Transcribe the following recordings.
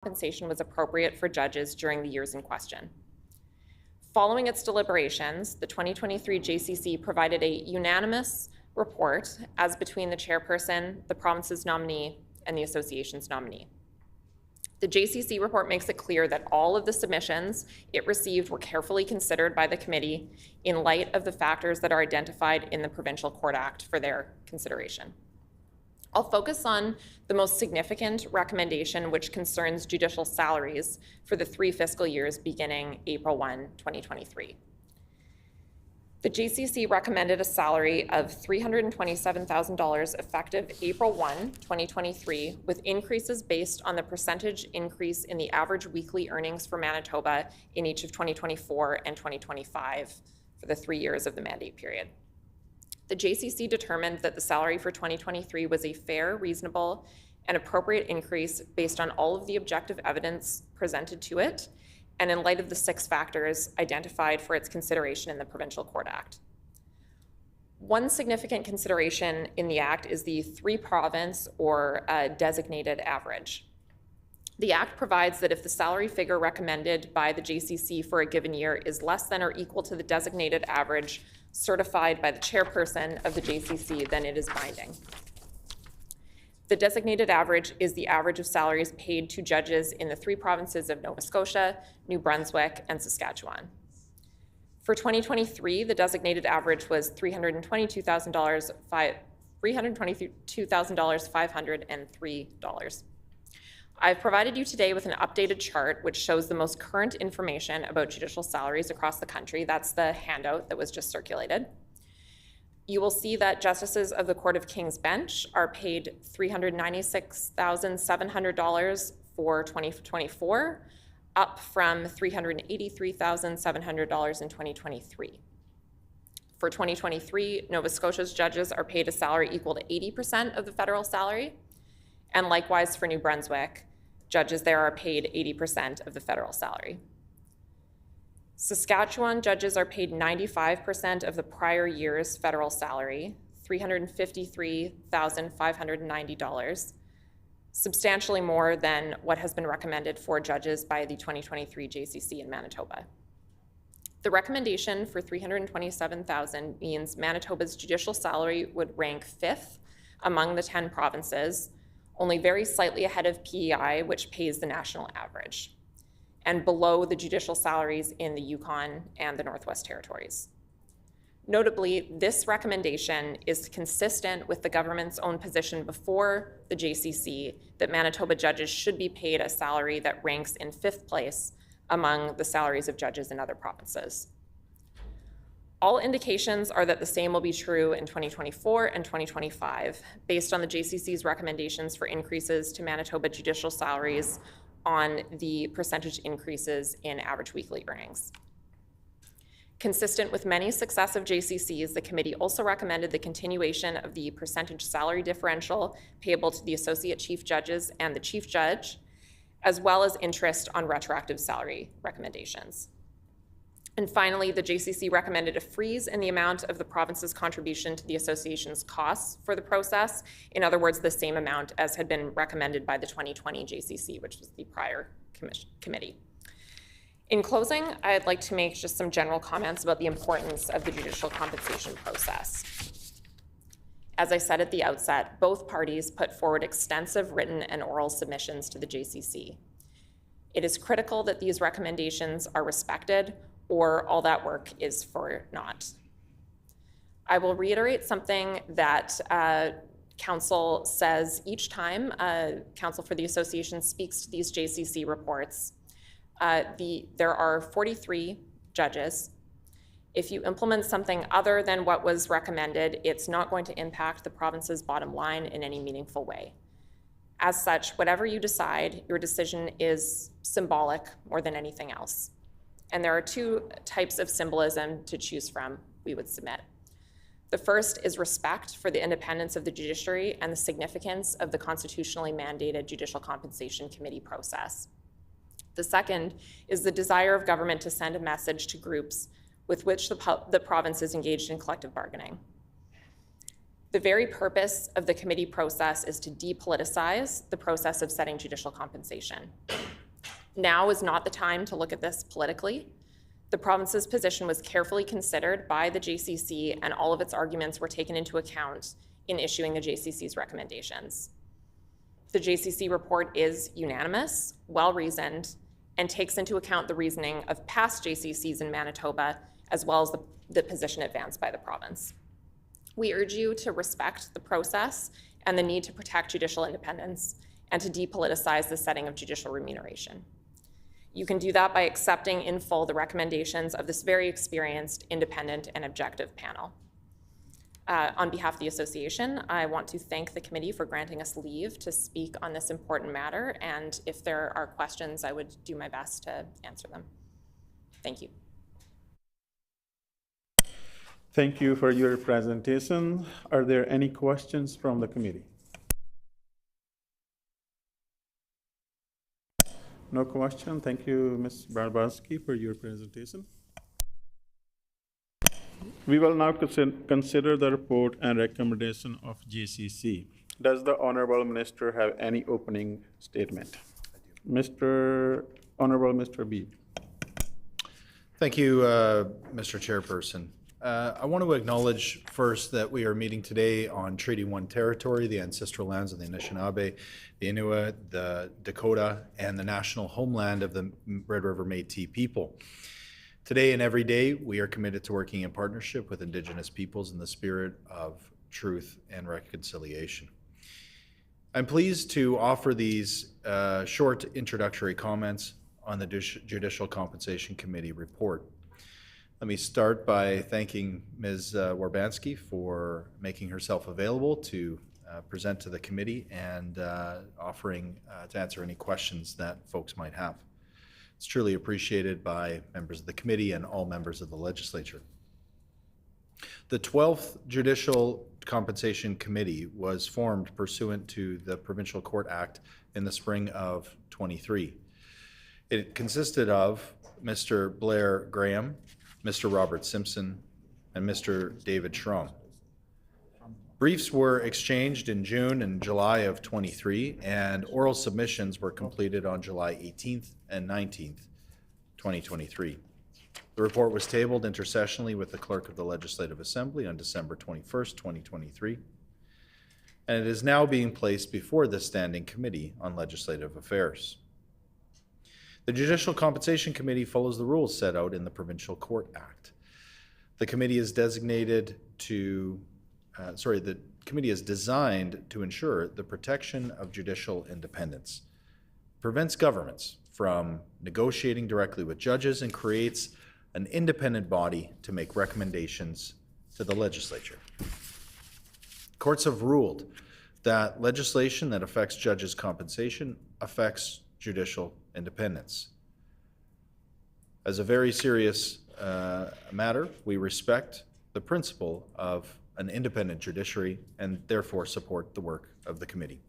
compensation was appropriate for judges during the years in question. Following its deliberations, the 2023 JCC provided a unanimous report as between the chairperson, the province's nominee, and the association's nominee. The JCC report makes it clear that all of the submissions it received were carefully considered by the committee in light of the factors that are identified in the Provincial Court Act for their consideration. I'll focus on the most significant recommendation, which concerns judicial salaries for the 3 fiscal years beginning April 1, 2023. The JCC recommended a salary of $327,000 effective April 1, 2023, with increases based on the percentage increase in the average weekly earnings for Manitoba in each of 2024 and 2025 for the 3 years of the mandate period. The JCC determined that the salary for 2023 was a fair, reasonable, and appropriate increase based on all of the objective evidence presented to it and in light of the 6 factors identified for its consideration in the Provincial Court Act. One significant consideration in the Act is the 3-province or designated average. The Act provides that if the salary figure recommended by the JCC for a given year is less than or equal to the designated average certified by the chairperson of the JCC, then it is binding. The designated average is the average of salaries paid to judges in the 3 provinces of Nova Scotia, New Brunswick, and Saskatchewan. For 2023, the designated average was $322,503. I've provided you today with an updated chart which shows the most current information about judicial salaries across the country. That's the handout that was just circulated. You will see that justices of the Court of King's Bench are paid $396,700 for 2024, up from $383,700 in 2023. For 2023, Nova Scotia's judges are paid a salary equal to 80% of the federal salary, and likewise for New Brunswick, judges there are paid 80% of the federal salary. Saskatchewan judges are paid 95% of the prior year's federal salary, $353,590, substantially more than what has been recommended for judges by the 2023 JCC in Manitoba. The recommendation for $327,000 means Manitoba's judicial salary would rank 5th among the 10 provinces, only very slightly ahead of PEI, which pays the national average, and below the judicial salaries in the Yukon and the Northwest Territories. Notably, this recommendation is consistent with the government's own position before the JCC that Manitoba judges should be paid a salary that ranks in 5th place among the salaries of judges in other provinces. All indications are that the same will be true in 2024 and 2025, based on the JCC's recommendations for increases to Manitoba judicial salaries on the percentage increases in average weekly earnings. Consistent with many successive JCCs, the committee also recommended the continuation of the percentage salary differential payable to the associate chief judges and the chief judge, as well as interest on retroactive salary recommendations. And finally, the JCC recommended a freeze in the amount of the province's contribution to the association's costs for the process. In other words, the same amount as had been recommended by the 2020 JCC, which was the prior committee. In closing, I'd like to make just some general comments about the importance of the judicial compensation process. As I said at the outset, both parties put forward extensive written and oral submissions to the JCC. It is critical that these recommendations are respected, or all that work is for naught. I will reiterate something that Council says each time Council for the Association speaks to these JCC reports. There are 43 judges. If you implement something other than what was recommended, it's not going to impact the province's bottom line in any meaningful way. As such, whatever you decide, your decision is symbolic more than anything else. And there are 2 types of symbolism to choose from, we would submit. The first is respect for the independence of the judiciary and the significance of the constitutionally mandated Judicial Compensation Committee process. The second is the desire of government to send a message to groups with which the province is engaged in collective bargaining. The very purpose of the committee process is to depoliticize the process of setting judicial compensation. Now is not the time to look at this politically. The province's position was carefully considered by the JCC, and all of its arguments were taken into account in issuing the JCC's recommendations. The JCC report is unanimous, well-reasoned, and takes into account the reasoning of past JCCs in Manitoba, as well as the position advanced by the province. We urge you to respect the process and the need to protect judicial independence and to depoliticize the setting of judicial remuneration. You can do that by accepting in full the recommendations of this very experienced, independent, and objective panel. On behalf of the association, I want to thank the committee for granting us leave to speak on this important matter, and if there are questions, I would do my best to answer them. Thank you. Thank you for your presentation. Are there any questions from the committee? No question. Thank you, Ms. Barbarsky, for your presentation. We will now consider the report and recommendation of JCC. Does the Honorable Minister have any opening statement? Honorable Mr. Beebe. Thank you, Mr. Chairperson. I want to acknowledge first that we are meeting today on Treaty 1 territory, the ancestral lands of the Anishinaabe, the Inuit, the Dakota, and the national homeland of the Red River Métis people. Today and every day, we are committed to working in partnership with Indigenous peoples in the spirit of truth and reconciliation. I'm pleased to offer these short introductory comments on the Judicial Compensation Committee report. Let me start by thanking Ms. Warbanski for making herself available to present to the committee and offering to answer any questions that folks might have. It's truly appreciated by members of the committee and all members of the legislature. The 12th Judicial Compensation Committee was formed pursuant to the Provincial Court Act in the spring of 23. It consisted of Mr. Blair Graham, Mr. Robert Simpson, and Mr. David Schramm. Briefs were exchanged in June and July of 23, and oral submissions were completed on July 18th and 19th, 2023. The report was tabled intersessionally with the Clerk of the Legislative Assembly on December 21st, 2023, and it is now being placed before the Standing Committee on Legislative Affairs. The Judicial Compensation Committee follows the rules set out in the Provincial Court Act. The committee is designed to ensure the protection of judicial independence, prevents governments from negotiating directly with judges, and creates an independent body to make recommendations to the legislature. Courts have ruled that legislation that affects judges' compensation affects judicial independence. As a very serious matter, we respect the principle of an independent judiciary and therefore support the work of the committee.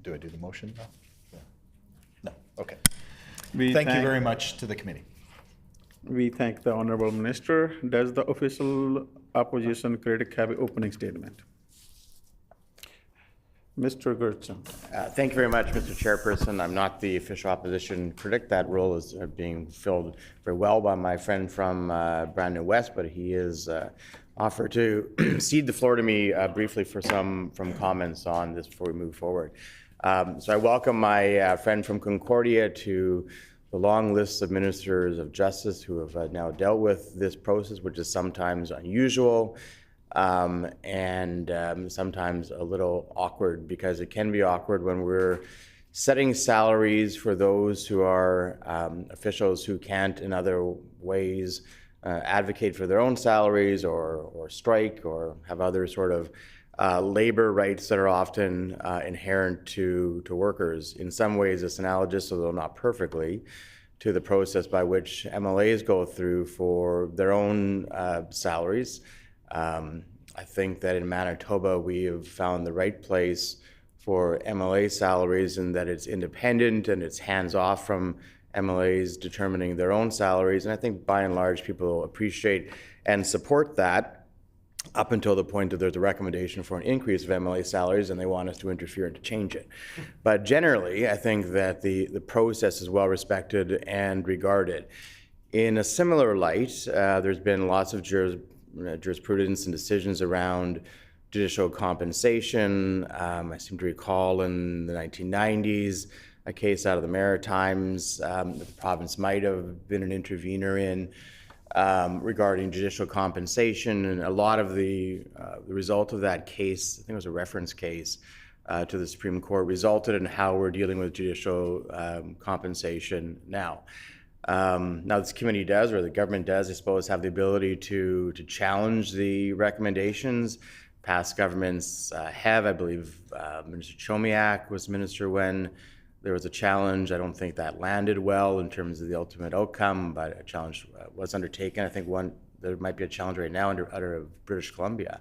Do I do the motion now? No. Okay. Thank you very much to the committee. We thank the Honorable Minister. Does the official opposition critic have an opening statement? Mr. Gertson. Thank you very much, Mr. Chairperson. I'm not the official opposition critic. That role is being filled very well by my friend from Brandon West, but he is offered to cede the floor to me briefly for some comments on this before we move forward. So I welcome my friend from Concordia to the long list of ministers of justice who have now dealt with this process, which is sometimes unusual. And sometimes a little awkward, because it can be awkward when we're setting salaries for those who are officials who can't in other ways advocate for their own salaries or strike or have other sort of labor rights that are often inherent to workers. In some ways it's analogous, although not perfectly, to the process by which MLAs go through for their own salaries. I think that in Manitoba we have found the right place for MLA salaries, and that it's independent and it's hands-off from MLAs determining their own salaries. And I think by and large, people appreciate and support that up until the point that there's a recommendation for an increase of MLA salaries and they want us to interfere and to change it. But generally, I think that the process is well respected and regarded. In a similar light, there's been lots of jurisprudence and decisions around judicial compensation. I seem to recall in the 1990s, a case out of the Maritimes that the province might have been an intervener in regarding judicial compensation. And a lot of the result of that case, I think it was a reference case to the Supreme Court, resulted in how we're dealing with judicial compensation now. Now this committee does, or the government does, I suppose, have the ability to challenge the recommendations. Past governments have, I believe, Minister Chomiak was minister when there was a challenge. I don't think that landed well in terms of the ultimate outcome, but a challenge was undertaken. I think there might be a challenge right now under British Columbia,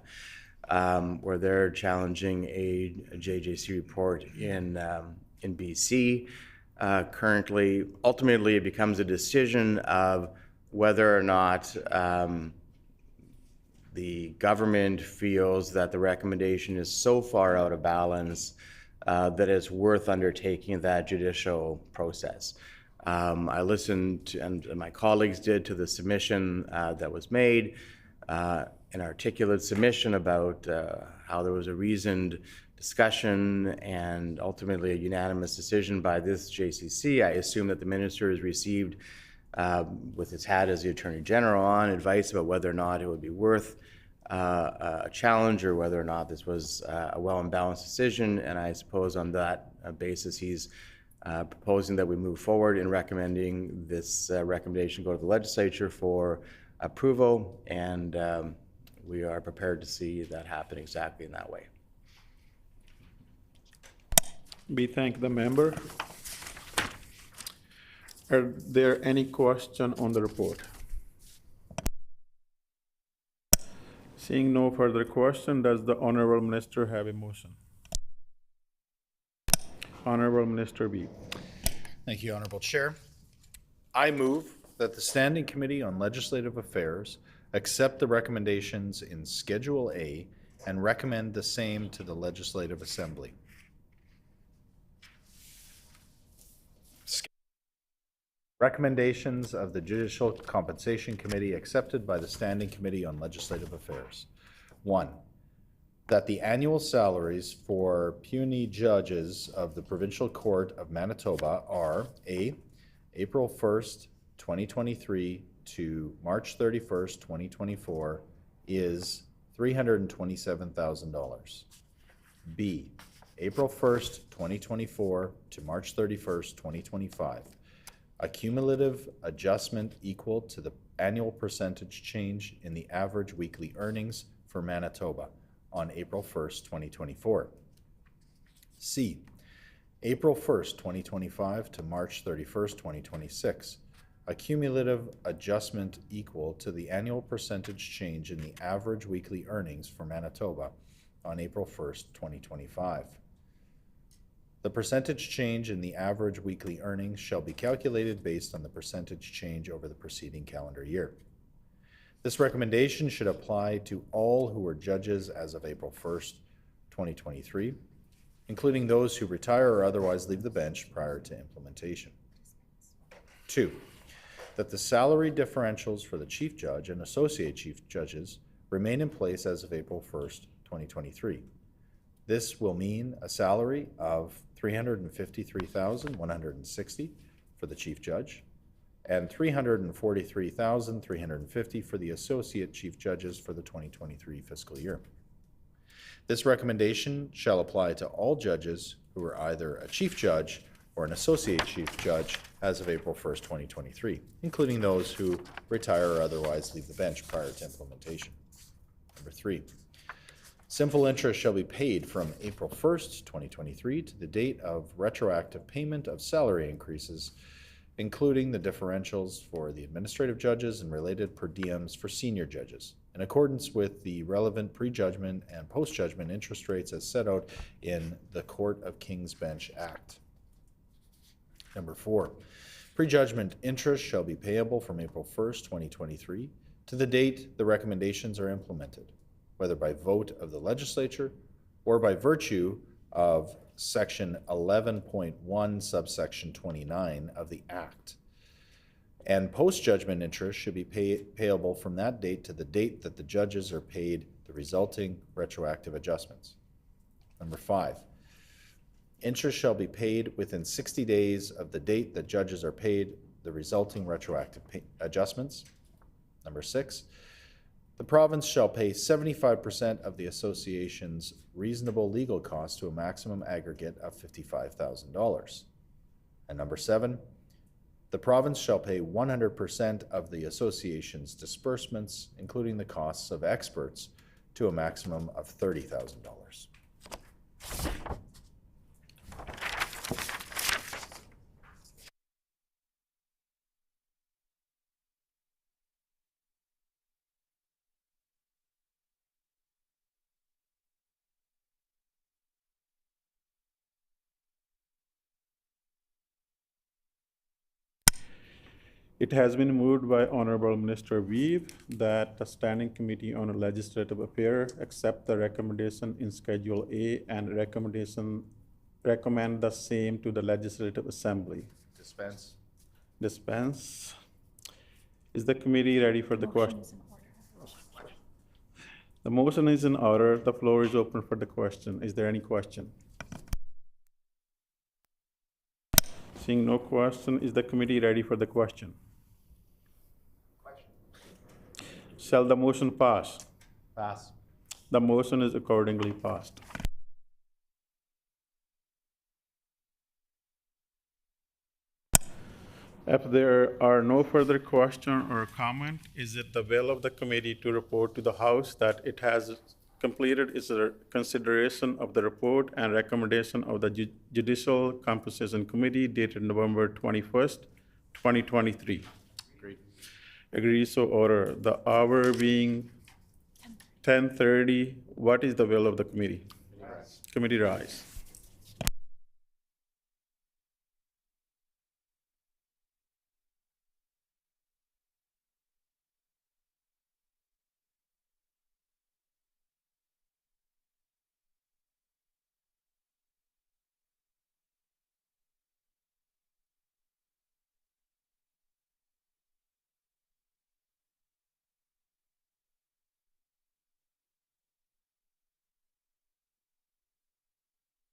where they're challenging a JJC report in BC. Currently, ultimately, it becomes a decision of whether or not the government feels that the recommendation is so far out of balance that it's worth undertaking that judicial process. I listened to, and my colleagues did, to the submission that was made, an articulate submission about how there was a reasoned discussion and ultimately a unanimous decision by this JCC. I assume that the minister has received, with his hat as the Attorney General on, advice about whether or not it would be worth a challenge or whether or not this was a well and balanced decision. And I suppose on that basis, he's proposing that we move forward in recommending this recommendation go to the legislature for approval. And we are prepared to see that happen exactly in that way. We thank the member. Are there any questions on the report? Seeing no further question, does the Honorable Minister have a motion? Honorable Minister B. Thank you, Honorable Chair. I move that the Standing Committee on Legislative Affairs accept the recommendations in Schedule A and recommend the same to the Legislative Assembly. Recommendations of the Judicial Compensation Committee accepted by the Standing Committee on Legislative Affairs. 1. That the annual salaries for puisne judges of the Provincial Court of Manitoba are A. April 1st, 2023 to March 31st, 2024 is $327,000. B. April 1st, 2024 to March 31st, 2025. A cumulative adjustment equal to the annual percentage change in the average weekly earnings for Manitoba on April 1st, 2024. C. April 1st, 2025 to March 31st, 2026. A cumulative adjustment equal to the annual percentage change in the average weekly earnings for Manitoba on April 1st, 2025. The percentage change in the average weekly earnings shall be calculated based on the percentage change over the preceding calendar year. This recommendation should apply to all who were judges as of April 1st, 2023, including those who retire or otherwise leave the bench prior to implementation. 2. That the salary differentials for the Chief Judge and Associate Chief Judges remain in place as of April 1st, 2023. This will mean a salary of $353,160 for the Chief Judge and $343,350 for the Associate Chief Judges for the 2023 fiscal year. This recommendation shall apply to all judges who are either a Chief Judge or an Associate Chief Judge as of April 1st, 2023, including those who retire or otherwise leave the bench prior to implementation. Number 3. Simple interest shall be paid from April 1st, 2023 to the date of retroactive payment of salary increases, including the differentials for the administrative judges and related per diems for senior judges, in accordance with the relevant prejudgment and post-judgment interest rates as set out in the Court of King's Bench Act. Number 4. Prejudgment interest shall be payable from April 1st, 2023 to the date the recommendations are implemented, whether by vote of the legislature or by virtue of Section 11.1 subsection 29 of the Act. And post-judgment interest should be payable from that date to the date that the judges are paid the resulting retroactive adjustments. Number 5, interest shall be paid within 60 days of the date that judges are paid the resulting retroactive adjustments. Number 6, the province shall pay 75% of the association's reasonable legal costs to a maximum aggregate of $55,000. And number 7, the province shall pay 100% of the association's disbursements, including the costs of experts, to a maximum of $30,000. It has been moved by Honorable Minister Weave that the Standing Committee on Legislative Affairs accept the recommendation in Schedule A and recommend the same to the Legislative Assembly. Dispense. Dispense. Is the committee ready for the question? The motion is in order. The floor is open for the question. Is there any question? Seeing no question, is the committee ready for the question? Shall the motion pass? Pass. The motion is accordingly passed. If there are no further question or comment, is it the will of the committee to report to the House that it has completed its consideration of the report and recommendation of the Judicial Compensation Committee dated November 21st, 2023? Agreed. Agreed, so order. The hour being 10:30, what is the will of the committee? Committee rise.